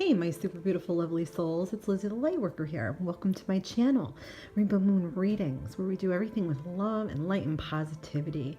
Hey, my super beautiful, lovely souls. It's Lizzie the Lightworker here. Welcome to my channel, Rainbow Moon Readings, where we do everything with love and light and positivity.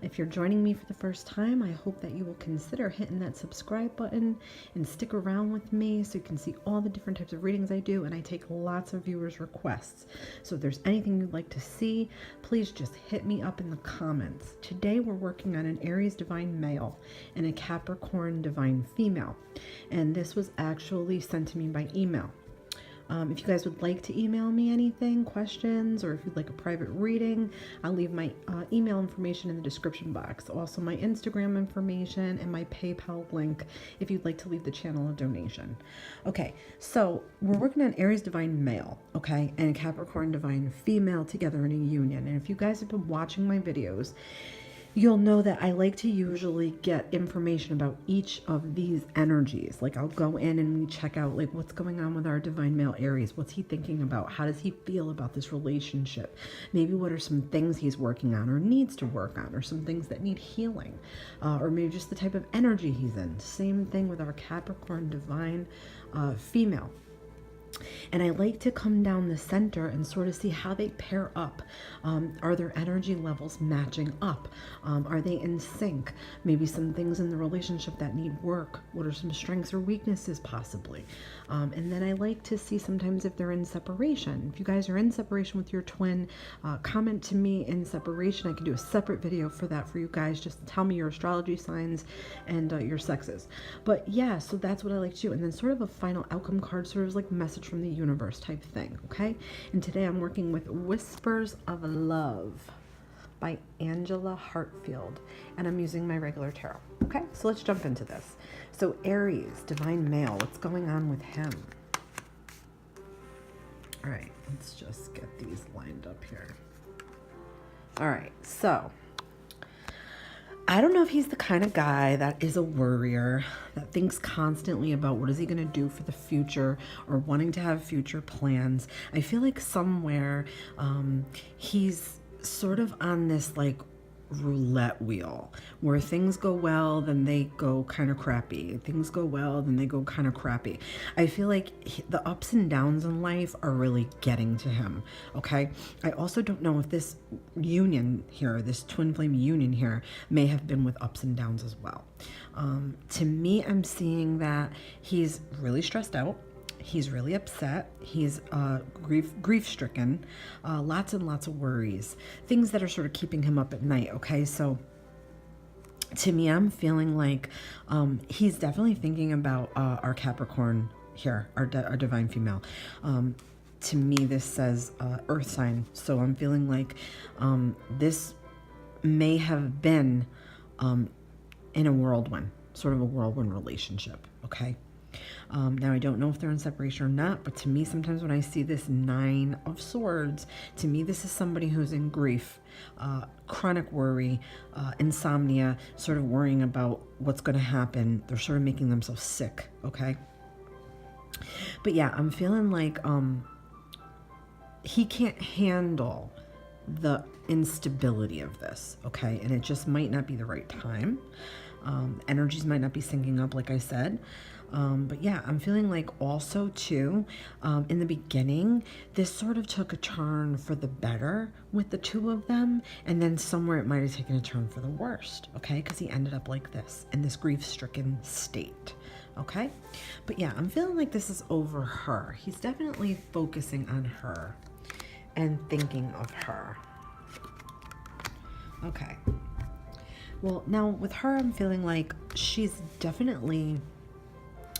If you're joining me for the first time, I hope that you will consider hitting that subscribe button and stick around with me so you can see all the different types of readings I do, and I take lots of viewers' requests. So if there's anything you'd like to see, please just hit me up in the comments. Today we're working on an Aries divine male and a Capricorn divine female, and this was actually sent to me by email. If you guys would like to email me anything, questions, or if you'd like a private reading, I'll leave my email information in the description box. Also my Instagram information and my PayPal link if you'd like to leave the channel a donation. Okay, so we're working on Aries divine male, okay, and Capricorn divine female together in a union. And if you guys have been watching my videos, you'll know that I like to usually get information about each of these energies. Like I'll go in and we check out like what's going on with our divine male Aries. What's he thinking about? How does he feel about this relationship? Maybe what are some things he's working on or needs to work on, or some things that need healing, or maybe just the type of energy he's in. Same thing with our Capricorn divine female. And I like to come down the center and sort of see how they pair up. Are their energy levels matching up? Are they in sync? Maybe some things in the relationship that need work. What are some strengths or weaknesses possibly? And then I like to see sometimes if they're in separation. If you guys are in separation with your twin, comment to me in separation. I can do a separate video for that for you guys. Just tell me your astrology signs and your sexes. But yeah, so that's what I like to do. And then sort of a final outcome card, sort of like message from the universe type thing, okay? And today I'm working with Whispers of Love by Angela Hartfield, and I'm using my regular tarot. Okay, so let's jump into this. So Aries, divine male, what's going on with him? All right, let's just get these lined up here. All right, so I don't know if he's the kind of guy that is a worrier, that thinks constantly about what is he going to do for the future or wanting to have future plans. I feel like somewhere he's sort of on this like roulette wheel where things go well, then they go kind of crappy. Things go well, then they go kind of crappy. I feel like the ups and downs in life are really getting to him, okay? I also don't know if this union here, this twin flame union here, may have been with ups and downs as well. To me, I'm seeing that he's really stressed out. He's really upset. He's grief-stricken, lots and lots of worries, things that are sort of keeping him up at night, okay? So to me, I'm feeling like he's definitely thinking about our Capricorn here, our divine female. To me, this says earth sign. So I'm feeling like this may have been in a whirlwind, sort of a whirlwind relationship, okay? Now, I don't know if they're in separation or not, but to me, sometimes when I see this 9 of Swords, to me, this is somebody who's in grief, chronic worry, insomnia, sort of worrying about what's going to happen. They're sort of making themselves sick, okay? But yeah, I'm feeling like he can't handle the instability of this, okay? And it just might not be the right time. Energies might not be syncing up, like I said. But yeah, I'm feeling like also too, in the beginning, this sort of took a turn for the better with the two of them. And then somewhere it might have taken a turn for the worst, okay? Because he ended up like this, in this grief-stricken state, okay? But yeah, I'm feeling like this is over her. He's definitely focusing on her and thinking of her. Okay. Well, now with her, I'm feeling like she's definitely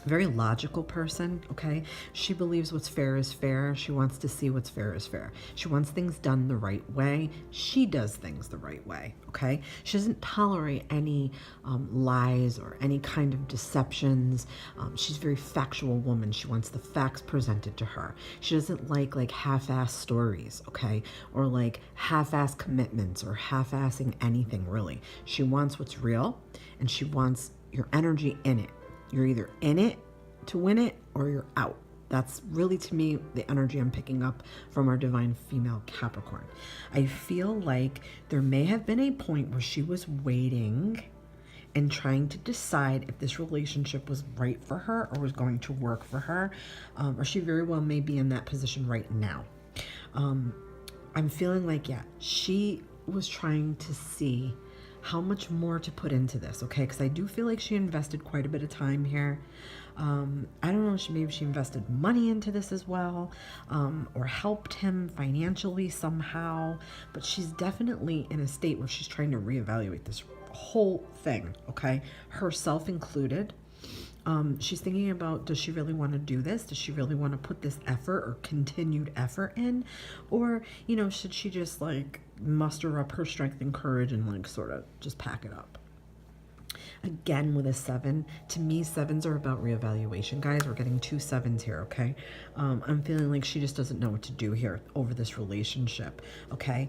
a very logical person, okay? She believes what's fair is fair. She wants to see what's fair is fair. She wants things done the right way. She does things the right way, okay? She doesn't tolerate any lies or any kind of deceptions. She's a very factual woman. She wants the facts presented to her. She doesn't like half-ass stories, okay? Or like half-ass commitments or half-assing anything, really. She wants what's real, and she wants your energy in it. You're either in it to win it or you're out. That's really, to me, the energy I'm picking up from our divine female Capricorn. I feel like there may have been a point where she was waiting and trying to decide if this relationship was right for her or was going to work for her, or she very well may be in that position right now. I'm feeling like, yeah, she was trying to see how much more to put into this, okay? Because I do feel like she invested quite a bit of time here. I don't know, maybe she invested money into this as well, or helped him financially somehow, but she's definitely in a state where she's trying to reevaluate this whole thing, okay? Herself included. She's thinking about, does she really want to do this? Does she really want to put this effort or continued effort in? Or, you know, should she just like muster up her strength and courage and like sort of just pack it up? Again, with a 7, to me, 7s are about reevaluation, guys. We're getting 2 7s here, okay? I'm feeling like she just doesn't know what to do here over this relationship, okay?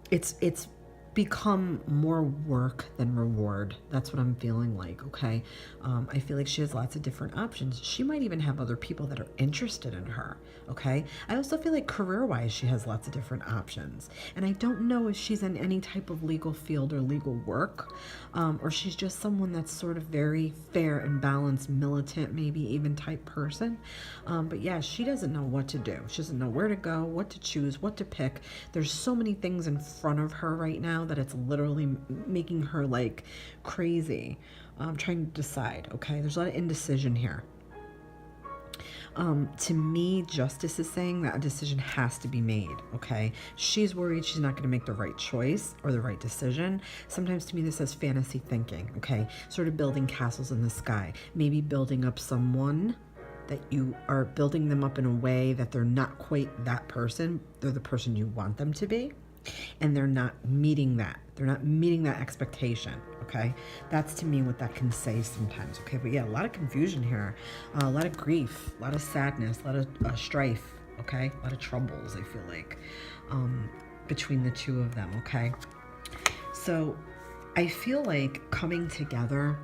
It's become more work than reward. That's what I'm feeling like, okay? I feel like she has lots of different options. She might even have other people that are interested in her, okay? I also feel like career-wise, she has lots of different options. And I don't know if she's in any type of legal field or legal work, or she's just someone that's sort of very fair and balanced, militant, maybe even type person. But yeah, she doesn't know what to do. She doesn't know where to go, what to choose, what to pick. There's so many things in front of her right now that it's literally making her like crazy, trying to decide, okay? There's a lot of indecision here. To me, justice is saying that a decision has to be made, okay? She's worried she's not going to make the right choice or the right decision. Sometimes to me, this is fantasy thinking, okay? Sort of building castles in the sky. Maybe building up someone that you are building them up in a way that they're not quite that person. They're the person you want them to be. And they're not meeting that. They're not meeting that expectation, okay? That's to me what that can say sometimes, okay? But yeah, a lot of confusion here, a lot of grief, a lot of sadness, a lot of strife, okay? A lot of troubles, I feel like, between the two of them, okay? So I feel like coming together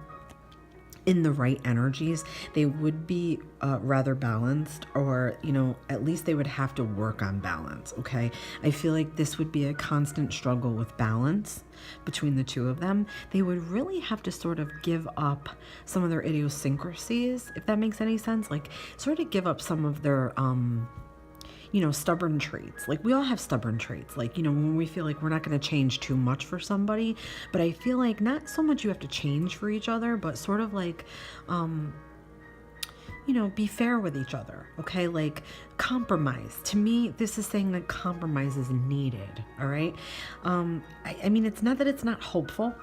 in the right energies, they would be rather balanced, or, you know, at least they would have to work on balance, okay? I feel like this would be a constant struggle with balance between the two of them. They would really have to sort of give up some of their idiosyncrasies, if that makes any sense, like sort of give up some of their you know, stubborn traits. Like, we all have stubborn traits. Like, you know, when we feel like we're not going to change too much for somebody, but I feel like not so much you have to change for each other, but sort of like, you know, be fair with each other, okay? Like, compromise. To me, this is saying that compromise is needed, all right? I mean, it's not that it's not hopeful.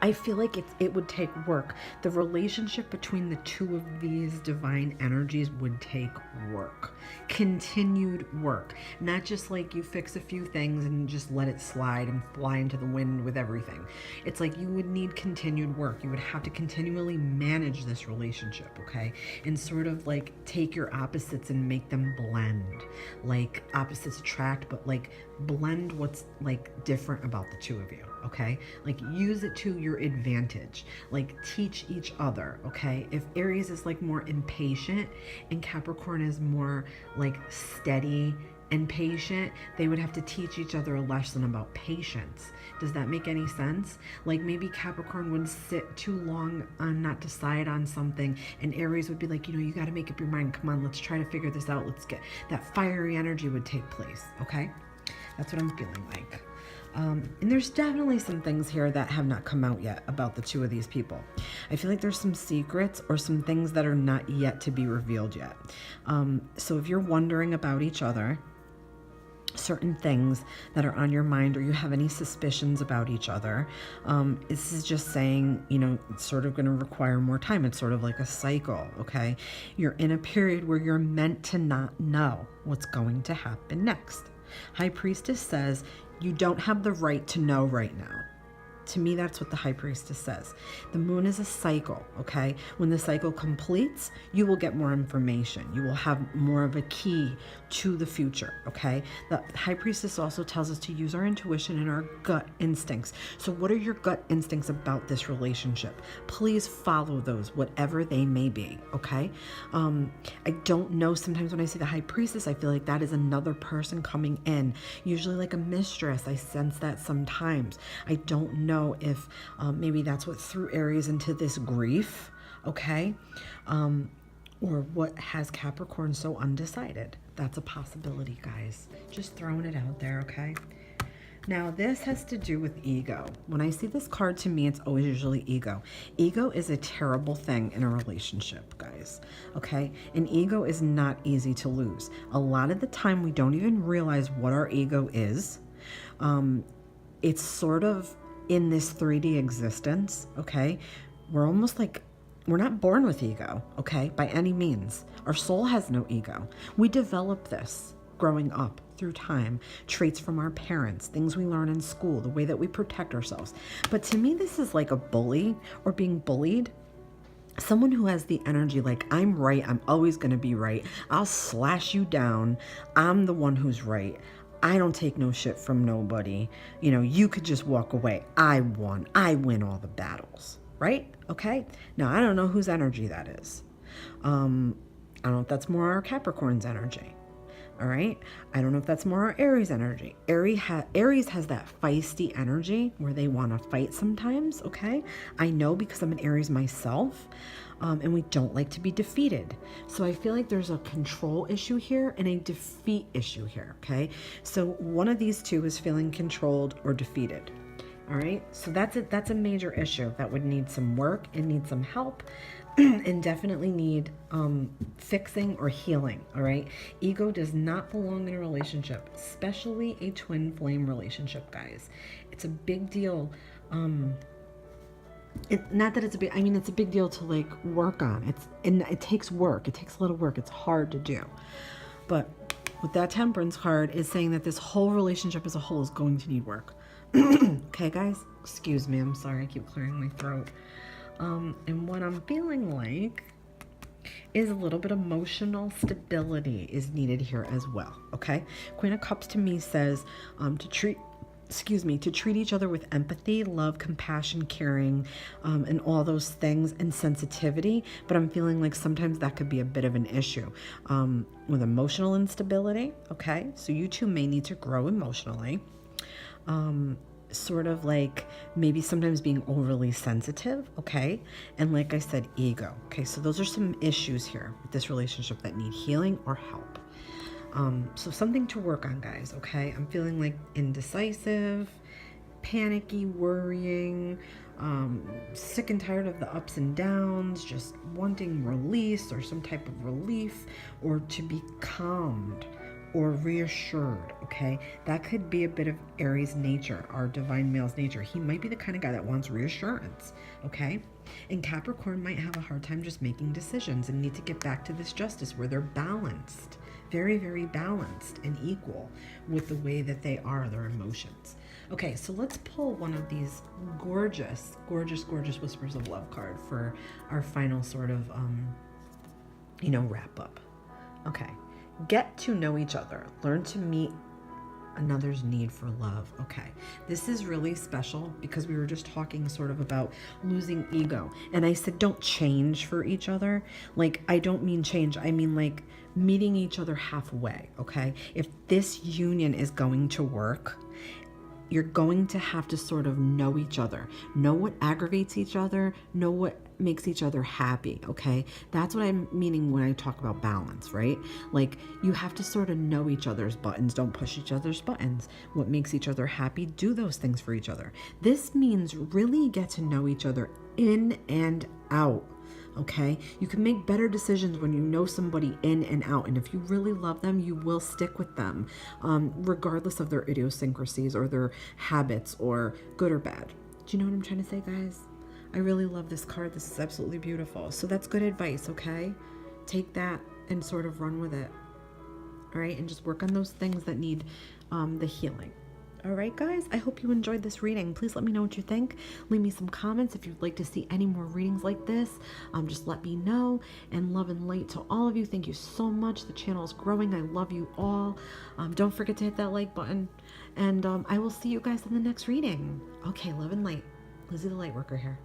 I feel like it would take work. The relationship between the two of these divine energies would take work. Continued work. Not just like you fix a few things and just let it slide and fly into the wind with everything. It's like you would need continued work. You would have to continually manage this relationship, okay? And sort of like take your opposites and make them blend. Like opposites attract, but like blend what's like different about the two of you, okay? Like use it to your advantage. Like teach each other, okay? If Aries is like more impatient and Capricorn is more like steady and patient, they would have to teach each other a lesson about patience. Does that make any sense? Like maybe Capricorn would sit too long on not decide on something, and Aries would be like, you know, you got to make up your mind. Come on, let's try to figure this out. Let's get that fiery energy would take place, okay? That's what I'm feeling like. And there's definitely some things here that have not come out yet about the two of these people. I feel like there's some secrets or some things that are not yet to be revealed yet. So if you're wondering about each other, certain things that are on your mind, or you have any suspicions about each other, this is just saying, you know, it's sort of going to require more time. It's sort of like a cycle, okay? You're in a period where you're meant to not know what's going to happen next. High Priestess says, you don't have the right to know right now. To me, that's what the High Priestess says. The moon is a cycle, okay? When the cycle completes, you will get more information. You will have more of a key to the future, okay? The High Priestess also tells us to use our intuition and our gut instincts. So what are your gut instincts about this relationship? Please follow those, whatever they may be, okay? I don't know. Sometimes when I see the High Priestess, I feel like that is another person coming in, usually like a mistress. I sense that sometimes. I don't know. know if maybe that's what threw Aries into this grief, okay? Or what has Capricorn so undecided. That's a possibility, guys. Just throwing it out there, okay? Now, this has to do with ego. When I see this card, to me, it's always usually ego. Ego is a terrible thing in a relationship, guys, okay? And ego is not easy to lose. A lot of the time, we don't even realize what our ego is. It's sort of in this 3D existence, okay? We're almost like, we're not born with ego, okay? By any means. Our soul has no ego. We develop this growing up through time, traits from our parents, things we learn in school, the way that we protect ourselves. But to me, this is like a bully or being bullied. Someone who has the energy like, I'm right, I'm always going to be right. I'll slash you down. I'm the one who's right. I don't take no shit from nobody. You know, you could just walk away. I won. I win all the battles, right? Okay. Now, I don't know whose energy that is. I don't know if that's more our Capricorn's energy. All right. I don't know if that's more our Aries energy. Aries has that feisty energy where they want to fight sometimes. Okay. I know because I'm an Aries myself. And we don't like to be defeated. So I feel like there's a control issue here and a defeat issue here. Okay. So one of these two is feeling controlled or defeated. All right. So that's a major issue that would need some work and need some help. And definitely need fixing or healing, all right? Ego does not belong in a relationship, especially a twin flame relationship, guys. It's a big deal. Not that it's a big, I mean, it's a big deal to like work on. And it takes work. It takes a little work. It's hard to do. But with that Temperance card is saying that this whole relationship as a whole is going to need work. Okay, guys? Excuse me. I'm sorry. I keep clearing my throat. And what I'm feeling like is a little bit emotional stability is needed here as well, okay? Queen of Cups to me says to treat each other with empathy, love, compassion, caring, and all those things, and sensitivity. But I'm feeling like sometimes that could be a bit of an issue with emotional instability, okay? So you two may need to grow emotionally. Sort of like maybe sometimes being overly sensitive, okay? And like I said, ego, okay? So those are some issues here with this relationship that need healing or help. So something to work on, guys, okay? I'm feeling like indecisive, panicky, worrying, sick and tired of the ups and downs, just wanting release or some type of relief or to be calmed or reassured, okay? That could be a bit of Aries nature, our divine male's nature. He might be the kind of guy that wants reassurance, okay? And Capricorn might have a hard time just making decisions and need to get back to this justice where they're balanced, very, very balanced and equal with the way that they are, their emotions. Okay, so let's pull one of these gorgeous, gorgeous, gorgeous Whispers of Love card for our final sort of, wrap up. Okay. Get to know each other. Learn to meet another's need for love. Okay. This is really special because we were just talking sort of about losing ego. And I said, don't change for each other. Like, I don't mean change. I mean like meeting each other halfway. Okay. If this union is going to work, you're going to have to sort of know each other, know what aggravates each other, know what makes each other happy, okay? That's what I'm meaning when I talk about balance, right? Like, you have to sort of know each other's buttons. Don't push each other's buttons. What makes each other happy, do those things for each other. This means really get to know each other in and out, okay? You can make better decisions when you know somebody in and out. And if you really love them, you will stick with them, regardless of their idiosyncrasies or their habits or good or bad. Do you know what I'm trying to say, guys? I really love this card. This is absolutely beautiful. So that's good advice, okay? Take that and sort of run with it, all right? And just work on those things that need the healing. All right, guys, I hope you enjoyed this reading. Please let me know what you think. Leave me some comments if you'd like to see any more readings like this. Just let me know. And love and light to all of you. Thank you so much. The channel is growing. I love you all. Don't forget to hit that like button. And I will see you guys in the next reading. Okay, love and light. Lizzie the Lightworker here.